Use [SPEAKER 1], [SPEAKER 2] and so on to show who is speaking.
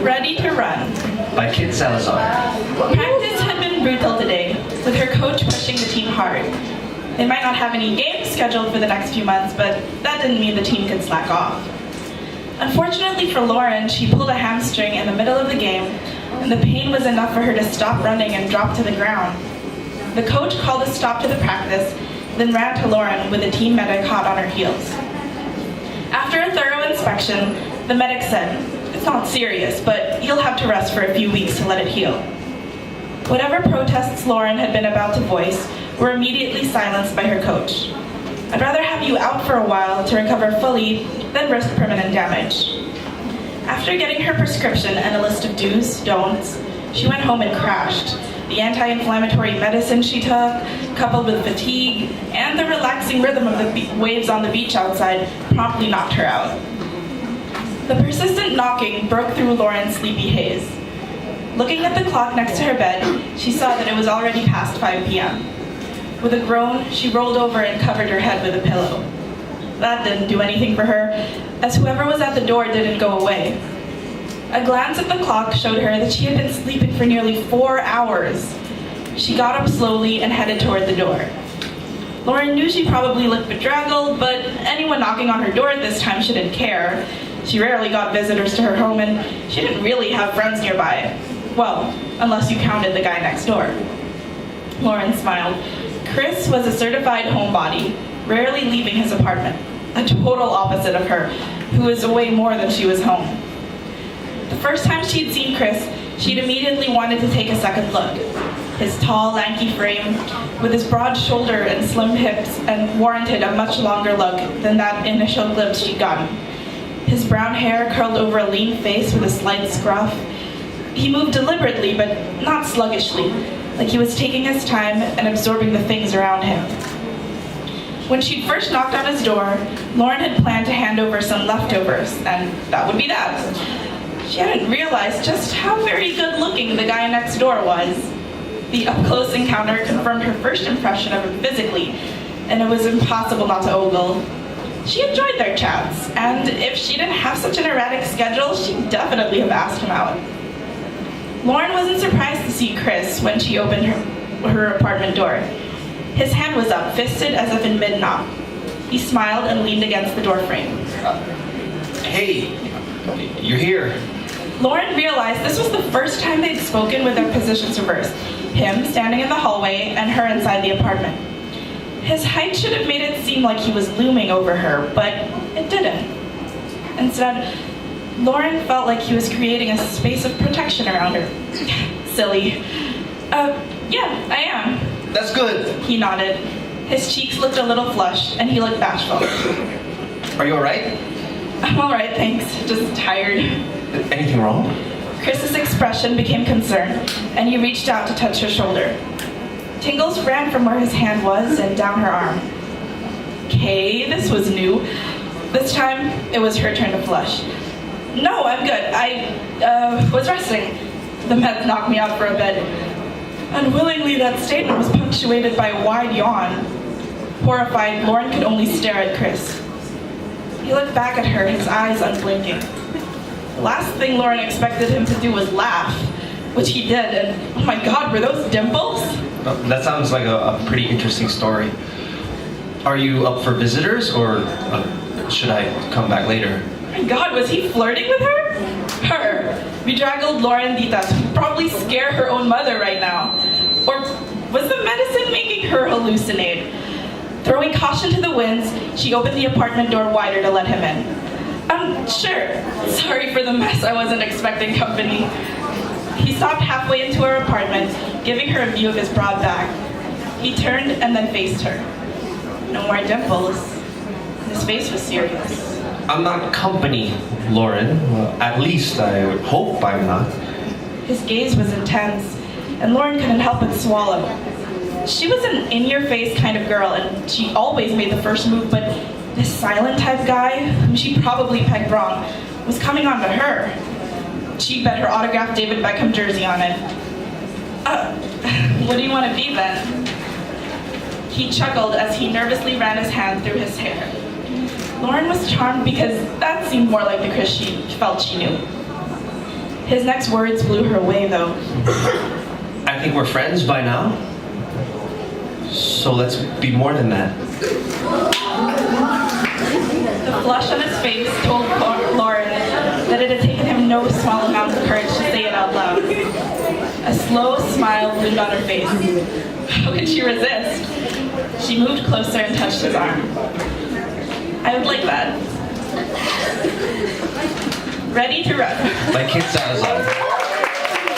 [SPEAKER 1] Ready to run.
[SPEAKER 2] By Kid Salazar.
[SPEAKER 1] Practice had been brutal today, with her coach pushing the team hard. They might not have any games scheduled for the next few months, but that didn't mean the team could slack off. Unfortunately for Lauren, she pulled a hamstring in the middle of the game, and the pain was enough for her to stop running and drop to the ground. The coach called a stop to the practice, then ran to Lauren with the team medic hot on her heels. After a thorough inspection, the medic said, "It's not serious, but you'll have to rest for a few weeks to let it heal." Whatever protests Lauren had been about to voice were immediately silenced by her coach. "I'd rather have you out for a while to recover fully than risk permanent damage." After getting her prescription and a list of do's, don'ts, she went home and crashed. The anti-inflammatory medicine she took, coupled with fatigue, and the relaxing rhythm of the waves on the beach outside, promptly knocked her out. The persistent knocking broke through Lauren's sleepy haze. Looking at the clock next to her bed, she saw that it was already past 5 p.m. With a groan, she rolled over and covered her head with a pillow. That didn't do anything for her, as whoever was at the door didn't go away. A glance at the clock showed her that she had been sleeping for nearly 4 hours. She got up slowly and headed toward the door. Lauren knew she probably looked bedraggled, but anyone knocking on her door at this time shouldn't care. She rarely got visitors to her home, and she didn't really have friends nearby. Well, unless you counted the guy next door. Lauren smiled. Chris was a certified homebody, rarely leaving his apartment, a total opposite of her, who was away more than she was home. The first time she'd seen Chris, she'd immediately wanted to take a second look. His tall, lanky frame, with his broad shoulder and slim hips, and warranted a much longer look than that initial glimpse she'd gotten. His brown hair curled over a lean face with a slight scruff. He moved deliberately, but not sluggishly, like he was taking his time and absorbing the things around him. When she'd first knocked on his door, Lauren had planned to hand over some leftovers, and that would be that. She hadn't realized just how very good-looking the guy next door was. The up-close encounter confirmed her first impression of him physically, and it was impossible not to ogle. She enjoyed their chats, and if she didn't have such an erratic schedule, she'd definitely have asked him out. Lauren wasn't surprised to see Chris when she opened her apartment door. His hand was up, fisted as if in mid-knock. He smiled and leaned against the doorframe.
[SPEAKER 2] Hey, you're here.
[SPEAKER 1] Lauren realized this was the first time they'd spoken with their positions reversed, him standing in the hallway and her inside the apartment. His height should have made it seem like he was looming over her, but it didn't. Instead, Lauren felt like he was creating a space of protection around her. Silly. Yeah, I am.
[SPEAKER 2] That's good.
[SPEAKER 1] He nodded. His cheeks looked a little flushed, and he looked bashful.
[SPEAKER 2] Are you alright?
[SPEAKER 1] I'm alright, thanks. Just tired.
[SPEAKER 2] Anything wrong?
[SPEAKER 1] Chris's expression became concerned, and he reached out to touch her shoulder. Tingles ran from where his hand was and down her arm. Okay, this was new. This time, it was her turn to flush. No, I'm good. I was resting. The meth knocked me out for a bit. Unwillingly, that statement was punctuated by a wide yawn. Horrified, Lauren could only stare at Chris. He looked back at her, his eyes unblinking. The last thing Lauren expected him to do was laugh, which he did, and oh my God, were those dimples?
[SPEAKER 2] That sounds like a pretty interesting story. Are you up for visitors, or should I come back later?
[SPEAKER 1] Oh my God, was he flirting with her? Her, bedraggled Laurentitas, who'd probably scare her own mother right now. Or was the medicine making her hallucinate? Throwing caution to the winds, she opened the apartment door wider to let him in. Sure. Sorry for the mess, I wasn't expecting company. He stopped halfway into her apartment, giving her a view of his broad back. He turned and then faced her. No more dimples. His face was serious.
[SPEAKER 2] I'm not company, Lauren. Well, at least I would hope I'm not.
[SPEAKER 1] His gaze was intense, and Lauren couldn't help but swallow. She was an in-your-face kind of girl, and she always made the first move, but this silent type guy, whom she probably pegged wrong, was coming on to her. She bet her autographed David Beckham jersey on it. What do you want to be then? He chuckled as he nervously ran his hand through his hair. Lauren was charmed because that seemed more like the Chris she felt she knew. His next words blew her away, though.
[SPEAKER 2] I think we're friends by now. So let's be more than that.
[SPEAKER 1] The flush on his face told Lauren that it had taken him no small amount of courage to say it out loud. A slow smile bloomed on her face. How could she resist? She moved closer and touched his arm. I would like that. Ready to run.
[SPEAKER 2] Like Kid Salazar.